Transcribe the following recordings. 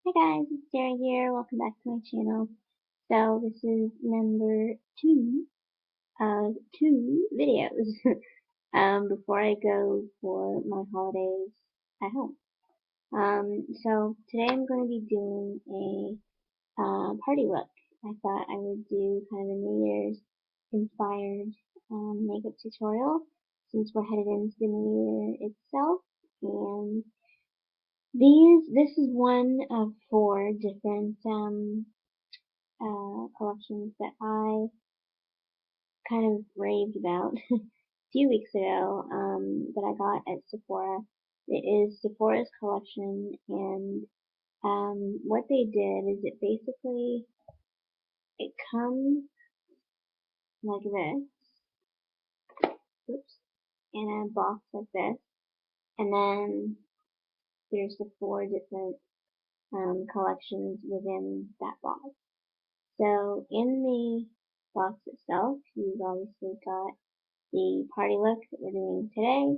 Hi guys, it's Sarah here. Welcome back to my channel. So this is number two of two videos before I go for my holidays at home. So today I'm going to be doing a party look. I thought I would do kind of a New Year's inspired makeup tutorial since we're headed into the New Year itself. And this is one of four different collections that I kind of raved about a few weeks ago that I got at Sephora. It is Sephora's collection, and what they did is it comes like this, oops, in a box like this, and then there's the four different collections within that box. So in the box itself, you've obviously got the party look that we're doing today.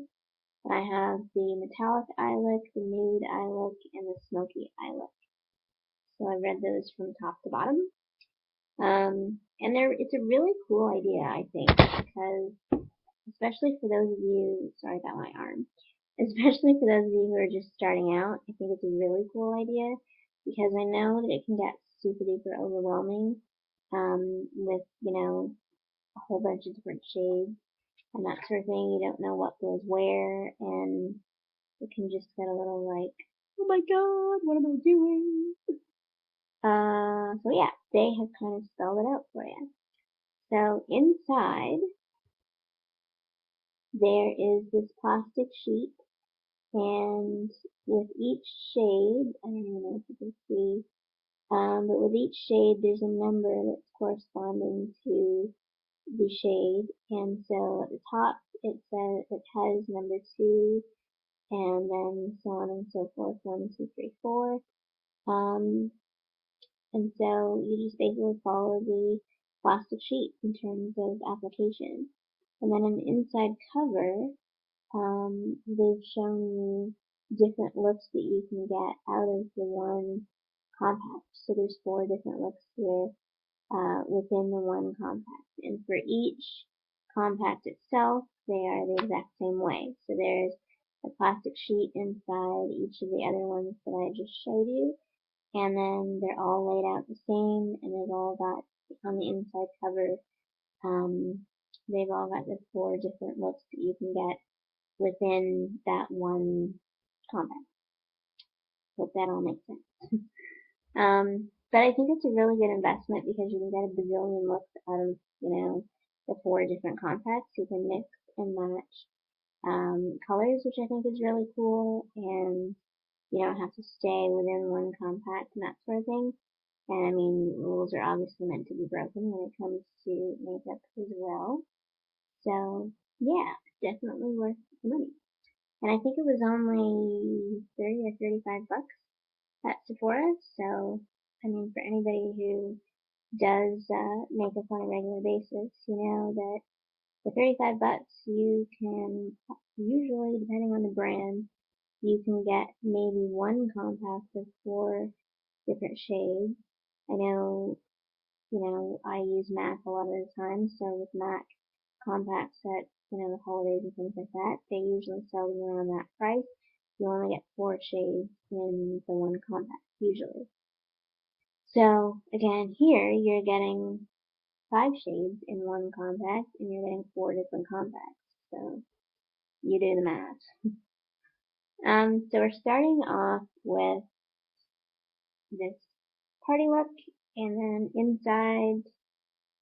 I have the metallic eye look, the nude eye look, and the smoky eye look. So I read those from top to bottom. And it's a really cool idea, I think, because especially for those of you, sorry about my arm, especially for those of you who are just starting out, I think it's a really cool idea because I know that it can get super duper overwhelming with, a whole bunch of different shades and that sort of thing. You don't know what goes where, and it can just get a little like, oh my god, what am I doing? So yeah, they have kind of spelled it out for you. So inside, there is this plastic sheet, and with each shade, I don't even know if you can see, but with each shade, there's a number that's corresponding to the shade, and so at the top, it says, it has number 2, and then so on and so forth, 1, 2, 3, 4. Um, and so you just basically follow the plastic sheet in terms of application. And then on the inside cover, they've shown you different looks that you can get out of the one compact. So there's 4 different looks here within the one compact. And for each compact itself, they are the exact same way. So there's a plastic sheet inside each of the other ones that I just showed you, and then they're all laid out the same, and they've all got, on the inside cover, they've all got the 4 different looks that you can get within that one compact. Hope that all makes sense. But I think it's a really good investment because you can get a bazillion looks out of, the 4 different compacts. You can mix and match colors, which I think is really cool, and you don't have to stay within one compact and that sort of thing. And I mean, rules are obviously meant to be broken when it comes to makeup as well. So yeah, definitely worth the money. And I think it was only 30 or 35 bucks at Sephora. So I mean, for anybody who does makeup on a regular basis, you know that for 35 bucks you can usually, depending on the brand, you can get maybe one compact of 4 different shades. I know, I use MAC a lot of the time, so with MAC compacts at, the holidays and things like that, they usually sell them around that price. You only get 4 shades in the one compact, usually. So, again, here you're getting 5 shades in one compact, and you're getting 4 different compacts. So, you do the math. So we're starting off with this party look, and then inside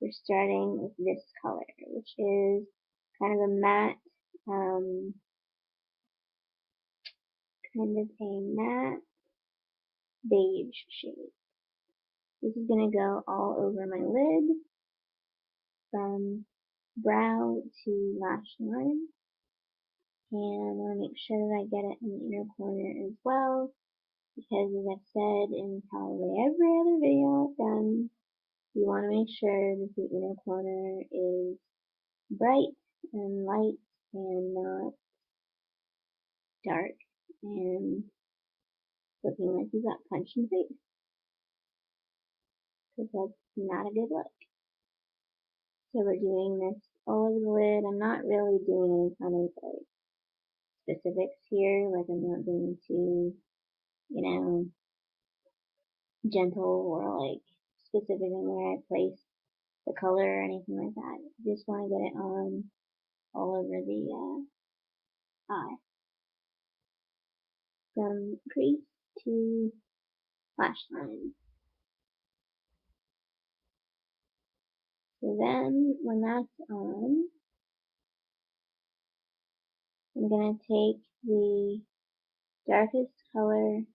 we're starting with this color, which is kind of a matte, um, beige shade. This is going to go all over my lid from brow to lash line, and I want to make sure that I get it in the inner corner as well, because as I've said in probably every other video I've done, you want to make sure that the inner corner is bright and light and not dark. And looking like you got punched in the face. Because that's not a good look. So we're doing this all over the lid. I'm not really doing any kind of like specifics here. Like I'm not being too, gentle or like specific in where I place the color or anything like that. Just want to get it on all over the eye. From crease to lash line. So then, when that's on, I'm going to take the darkest color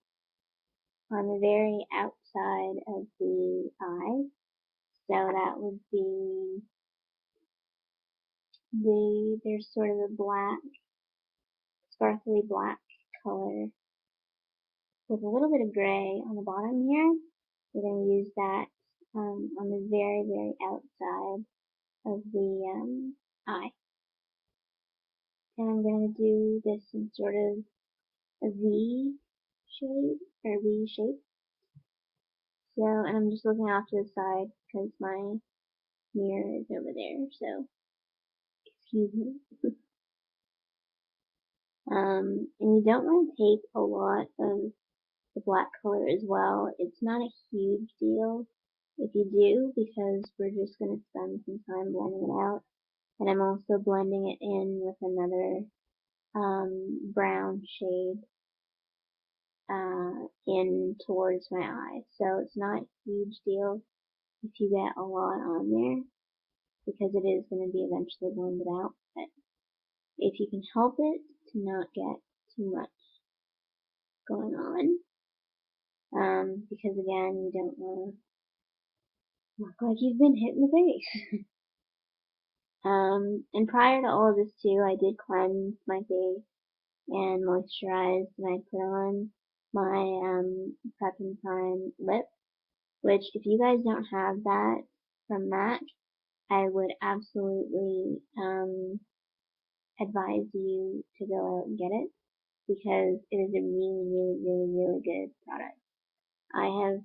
on the very outside of the eye. So that would be there's sort of a black, sparkly black color with a little bit of gray on the bottom here. We're going to use that on the very, very outside of the eye. And I'm going to do this in sort of a V shade, or V shape. So, and I'm just looking off to the side because my mirror is over there, so excuse me. And you don't want to take a lot of the black color as well. It's not a huge deal if you do, because we're just going to spend some time blending it out. And I'm also blending it in with another brown shade in towards my eye. So it's not a huge deal if you get a lot on there, because it is going to be eventually blended out. But if you can help it to not get too much going on, because again, you don't want to look like you've been hit in the face. And prior to all of this too, I did cleanse my face and moisturize, and I put on my Prep and Prime lip, which if you guys don't have that from MAC, I would absolutely advise you to go out and get it, because it is a really, really, really, really good product. I have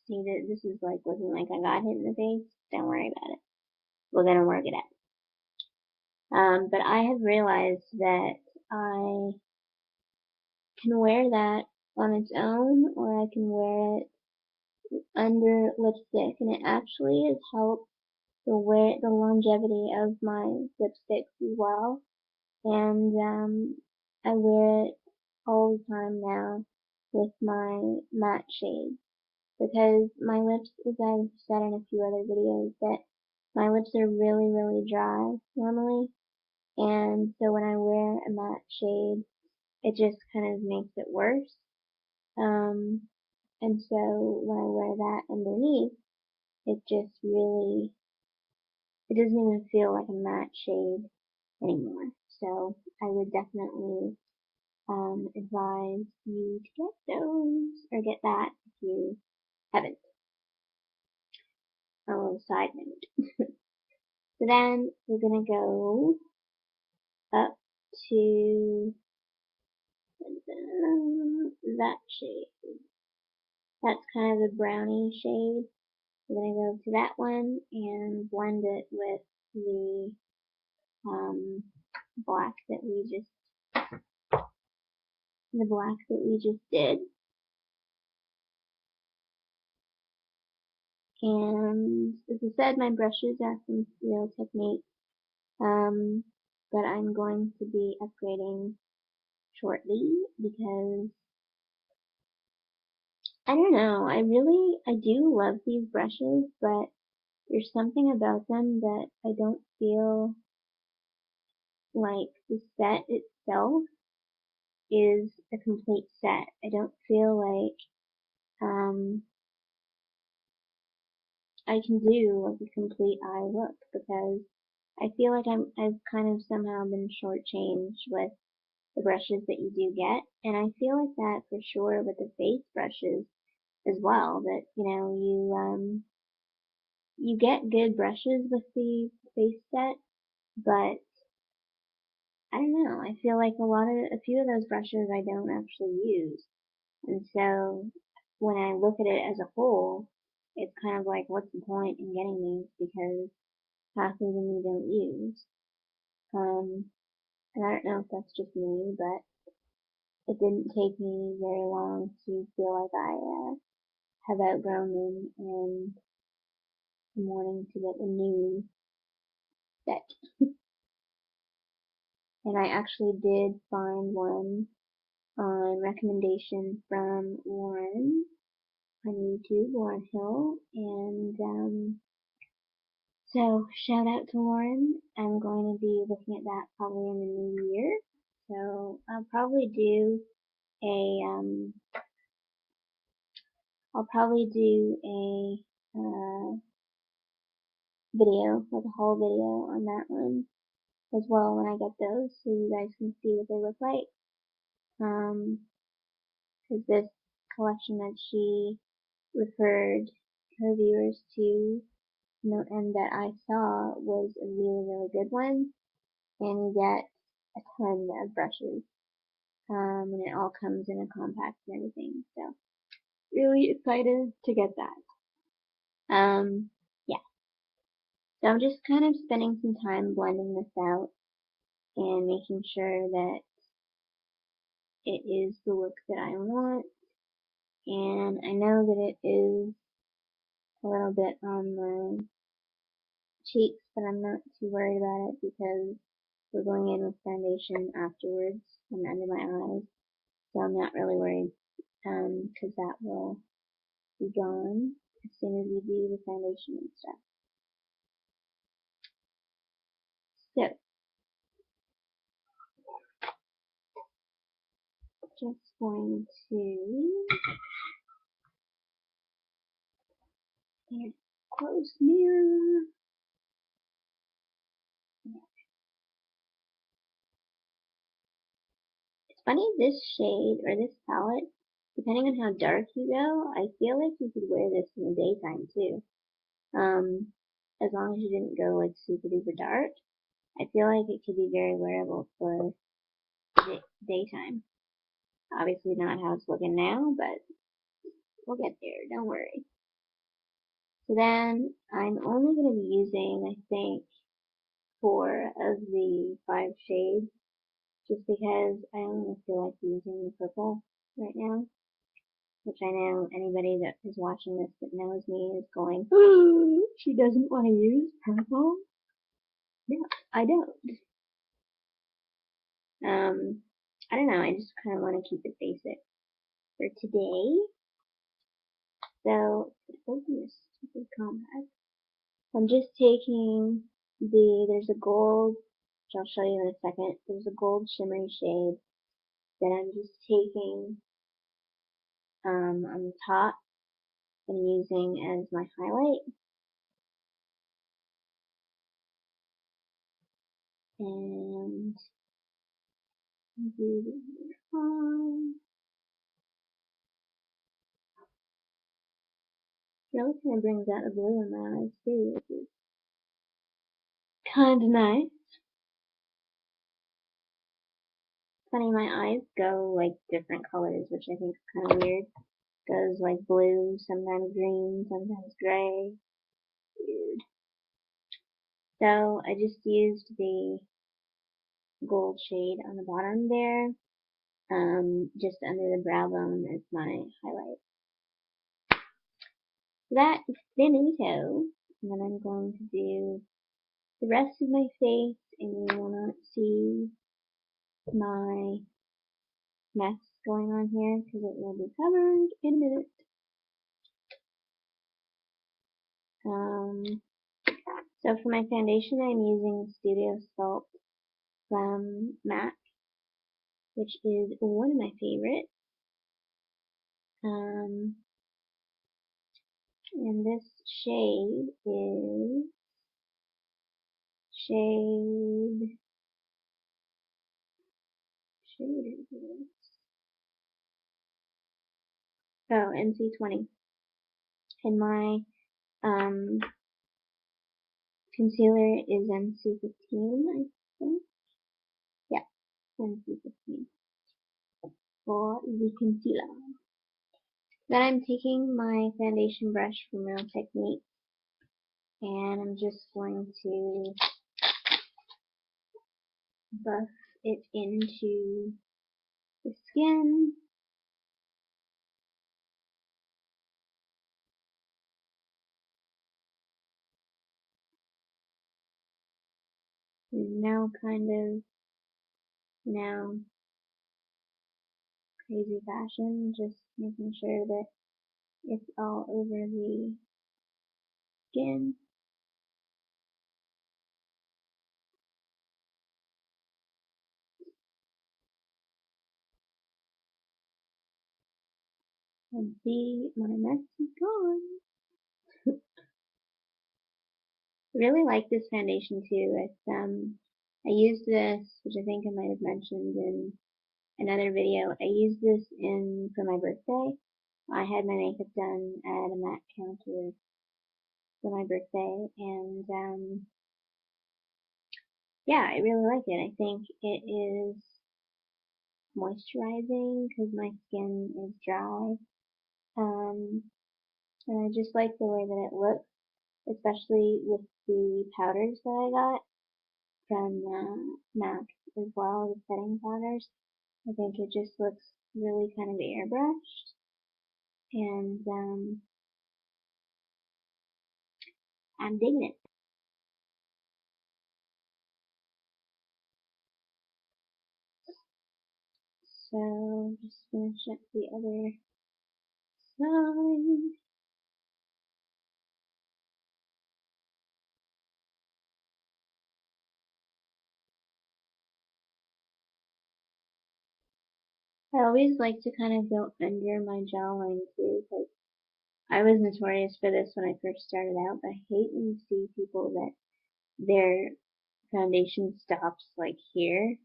seen that this is like looking like I got hit in the face. Don't worry about it. We're gonna work it out. But I have realized that I can wear that on its own, or I can wear it under lipstick, and it actually has helped the longevity of my lipsticks as well. And I wear it all the time now with my matte shade, because my lips, as I've said in a few other videos, that my lips are really, really dry normally, and so when I wear a matte shade, it just kind of makes it worse. And so when I wear that underneath, it just really, it doesn't even feel like a matte shade anymore. So I would definitely advise you to get those, or get that if you haven't. A little side note. So then we're gonna go up to that shade. That's kind of the brownie shade. We're gonna go to that one and blend it with the black that we just did. And as I said, my brushes are from Real Technique, but I'm going to be upgrading shortly, because I don't know, I do love these brushes, but there's something about them that I don't feel like the set itself is a complete set. I don't feel like I can do like a complete eye look, because I feel like I've kind of somehow been shortchanged with the brushes that you do get, and I feel like that for sure with the face brushes as well, that you get good brushes with the face set, but I don't know, I feel like a few of those brushes I don't actually use. And so when I look at it as a whole, it's kind of like, what's the point in getting these because half of them you don't use. And I don't know if that's just me, but it didn't take me very long to feel like I have outgrown them and I'm wanting to get a new set. And I actually did find one on recommendation from Lauren on YouTube, Lauren Hill, and so shout out to Lauren. I'm going to be looking at that probably in the new year. So I'll probably do a video, like a whole video on that one as well when I get those, so you guys can see what they look like. Because this collection that she referred her viewers to, and that I saw was a really, really good one, and you get a ton of brushes, and it all comes in a compact and everything, so really excited to get that. Yeah, so I'm just kind of spending some time blending this out and making sure that it is the look that I want, and I know that it is a little bit on the cheeks, but I'm not too worried about it because we're going in with foundation afterwards and under my eyes, so I'm not really worried because that will be gone as soon as we do the foundation and stuff. So, just going to get a close mirror. It's funny, this shade or this palette, depending on how dark you go, I feel like you could wear this in the daytime too. As long as you didn't go like super duper dark, I feel like it could be very wearable for daytime. Obviously not how it's looking now, but we'll get there, don't worry. So then I'm only going to be using, I think, 4 of the 5 shades, just because I only feel like using the purple right now, which I know anybody that is watching this that knows me is going, oh, she doesn't want to use purple. No, I don't. I don't know, I just kind of want to keep it basic for today. So, open this stupid compact. I'm just taking there's a gold, which I'll show you in a second, there's a gold shimmery shade that I'm just taking on the top and using as my highlight. And do the really kind of brings out the blue in my eyes too, which is kind of nice. Funny, my eyes go like different colors, which I think is kind of weird. Goes like blue, sometimes green, sometimes gray. Weird. So I just used the gold shade on the bottom there, just under the brow bone as my highlight. So that is finito. And then I'm going to do the rest of my face, and you will not see my mess going on here because it will be covered in a minute. So for my foundation, I'm using Studio Sculpt from MAC, which is one of my favorites. And this shade is shade is it? Oh, NC20. And my concealer is NC15, I think. Yeah, NC15 for the concealer. Then I'm taking my foundation brush from Real Techniques and I'm just going to buff it into the skin. Now kind of crazy fashion, just making sure that it's all over the skin. And see, my mess is gone. I really like this foundation too. I used this, which I think I might have mentioned in another video. I used this for my birthday. I had my makeup done at a MAC counter for my birthday, and yeah, I really like it. I think it is moisturizing because my skin is dry. And I just like the way that it looks, especially with the powders that I got from MAC as well, the setting powders. I think it just looks really kind of airbrushed, and I'm digging it. So just finish up the other side. I always like to kind of go under my jawline too, because I was notorious for this when I first started out, but I hate when you see people that their foundation stops like here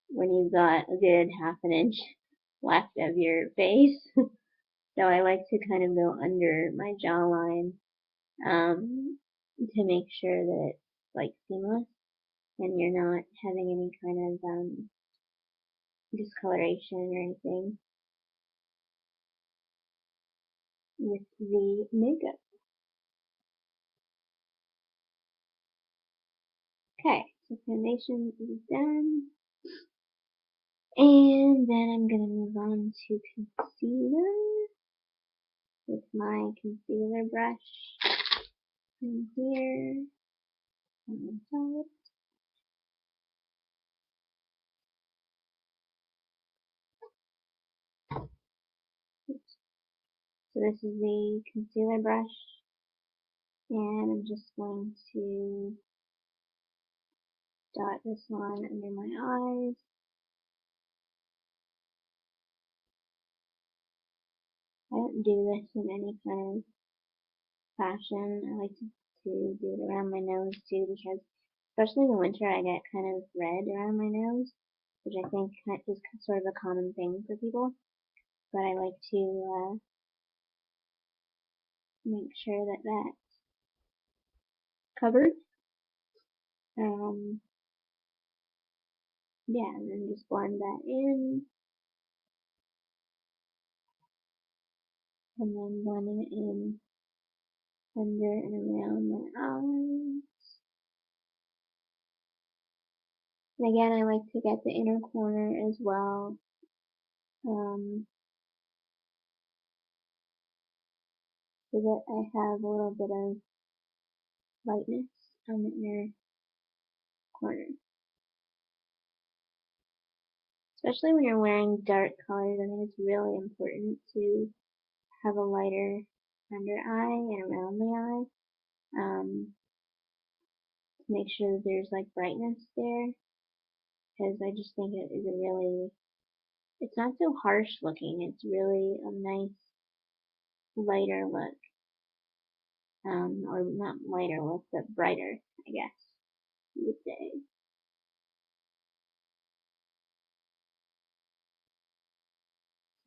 when you've got a good half an inch left of your face. So I like to kind of go under my jawline to make sure that it's like seamless and you're not having any kind of discoloration or anything with the makeup. Okay, so foundation is done. And then I'm going to move on to concealer with my concealer brush in here on the top. So this is the concealer brush, and I'm just going to dot this one under my eyes. I don't do this in any kind of fashion. I like to do it around my nose too, because especially in the winter I get kind of red around my nose, which I think is sort of a common thing for people. But I like to make sure that that's covered. Um, yeah, and then just blend that in, and then blend it in under and around my eyes. And again, I like to get the inner corner as well, so that I have a little bit of lightness on the inner corner. Especially when you're wearing dark colors, I think it's really important to have a lighter under eye and around the eye, to make sure that there's like brightness there, because I just think it is a really, it's not so harsh looking, it's really a nice lighter look, or not lighter look, but brighter, I guess you would say.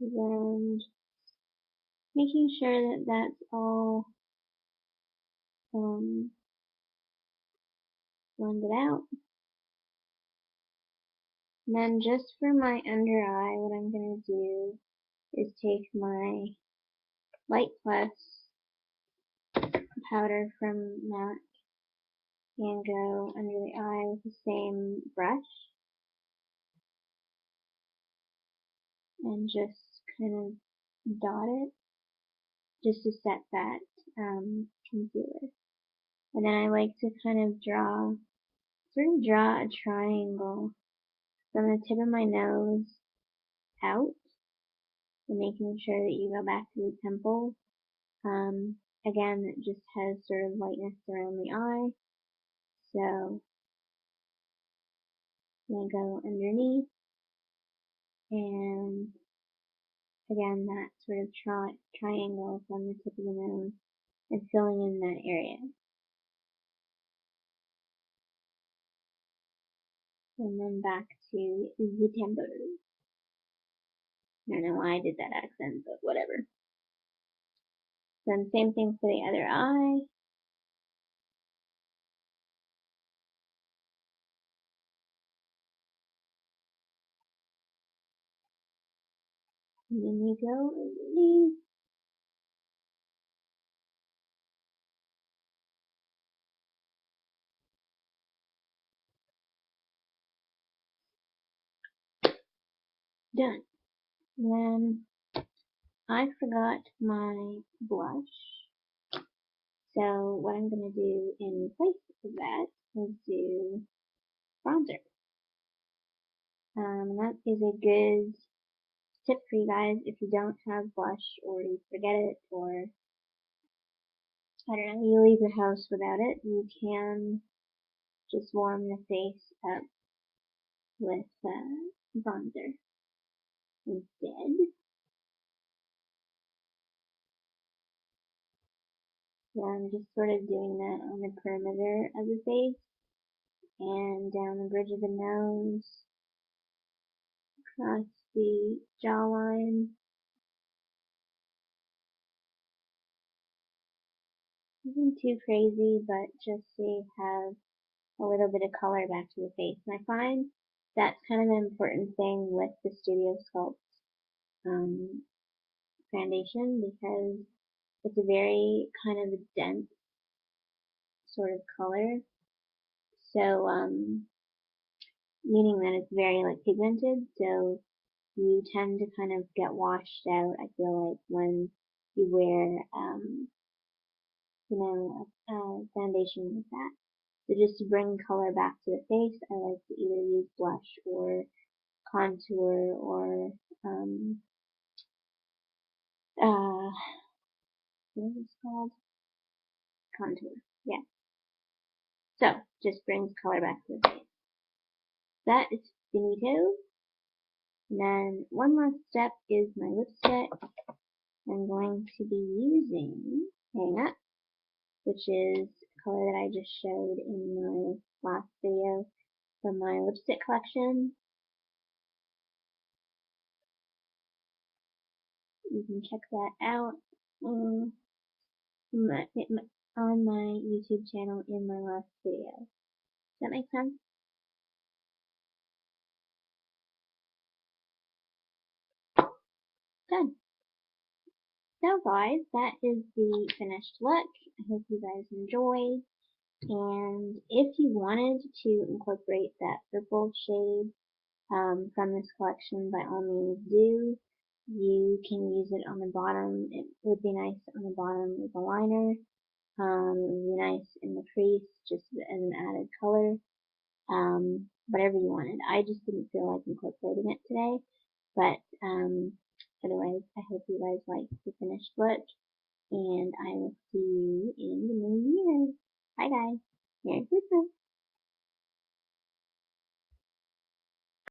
Then making sure that that's all blended out. And then just for my under eye, what I'm going to do is take my Light Plus powder from MAC and go under the eye with the same brush and just kind of dot it just to set that concealer. And then I like to kind of draw a triangle from the tip of my nose out and making sure that you go back to the temple. Again, it just has sort of lightness around the eye. So I'm going to go underneath and again that sort of triangle from the tip of the nose and filling in that area. And then back to the temple. I don't know why I did that accent, but whatever. Then same thing for the other eye. And then you go underneath. Done. And then I forgot my blush. So what I'm going to do in place of that is do bronzer. That is a good tip for you guys if you don't have blush or you forget it or I don't know, you leave the house without it. You can just warm the face up with bronzer instead. So I'm just sort of doing that on the perimeter of the face and down the bridge of the nose, across the jawline. Nothing too crazy, but just to have a little bit of color back to the face. And I find that's kind of an important thing with the Studio Sculpt foundation because it's a very kind of dense sort of color. So, meaning that it's very like pigmented, so you tend to kind of get washed out, I feel like, when you wear, foundation like that. So just to bring color back to the face, I like to either use blush or contour or, what is this called? Contour, yeah. So, just brings color back to the face. That is finito. And then one last step is my lipstick. I'm going to be using Hang Up, which is a color that I just showed in my last video from my lipstick collection. You can check that out on my YouTube channel in my last video. Does that make sense? Done. So guys, that is the finished look. I hope you guys enjoyed. And if you wanted to incorporate that purple shade from this collection, by all means do. You can use it on the bottom. It would be nice on the bottom as a liner. It would be nice in the crease just as an added color. Whatever you wanted. I just didn't feel like incorporating it today. But otherwise, I hope you guys like the finished look. And I will see you in the new year. Bye guys. Merry Christmas.